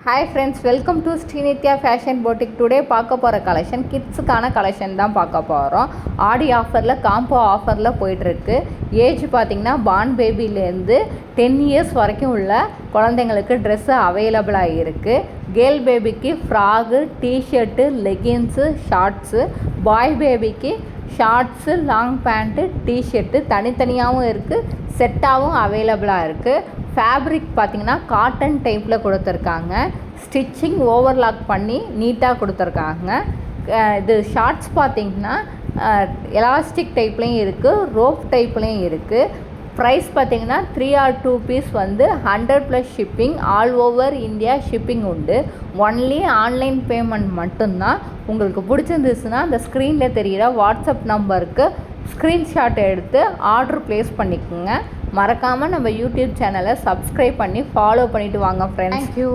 Hi friends, welcome to Srinitya Fashion Boutique. Today பார்க்க போகிற collection கிட்ஸுக்கான collection தான் பார்க்க போகிறோம். ஆடி ஆஃபரில் காம்போ ஆஃபரில் போயிட்டுருக்கு. ஏஜ் பார்த்திங்கன்னா பார்ன் பேபிலேருந்து 10 இயர்ஸ் வரைக்கும் உள்ள குழந்தைங்களுக்கு ட்ரெஸ்ஸு அவைலபிளாக இருக்குது. கேர்ள் பேபிக்கு ஃப்ராகு, டிஷர்ட்டு, லெகின்ஸு, ஷார்ட்ஸு, பாய் பேபிக்கு ஷார்ட்ஸு, லாங் பேண்ட்டு, டிஷர்ட்டு தனித்தனியாகவும் இருக்குது, செட்டாகவும் அவைலபிளாக இருக்குது. ஃபேப்ரிக் பார்த்திங்கன்னா காட்டன் டைப்பில் கொடுத்துருக்காங்க. ஸ்டிச்சிங் ஓவர்லாக் பண்ணி நீட்டாக கொடுத்துருக்காங்க. இது ஷார்ட்ஸ் பார்த்திங்கன்னா எலாஸ்டிக் டைப்லேயும் இருக்குது, ரோப் டைப்லேயும் இருக்குது. ப்ரைஸ் பார்த்திங்கன்னா 3 or 2 piece 100+ shipping, all over India shipping உண்டு. ஒன்லி ஆன்லைன் பேமெண்ட் மட்டும்தான். உங்களுக்கு பிடிச்சிருந்துச்சுன்னா அந்த ஸ்க்ரீனில் தெரிகிற வாட்ஸ்அப் நம்பருக்கு ஸ்க்ரீன்ஷாட் எடுத்து ஆர்டர் ப்ளேஸ் பண்ணிக்கோங்க. மறக்காமல் நம்ம யூடியூப் சேனலை சப்ஸ்கிரைப் பண்ணி ஃபாலோ பண்ணிவிட்டு வாங்க ஃப்ரெண்ட்ஸ். தேங்க்யூ.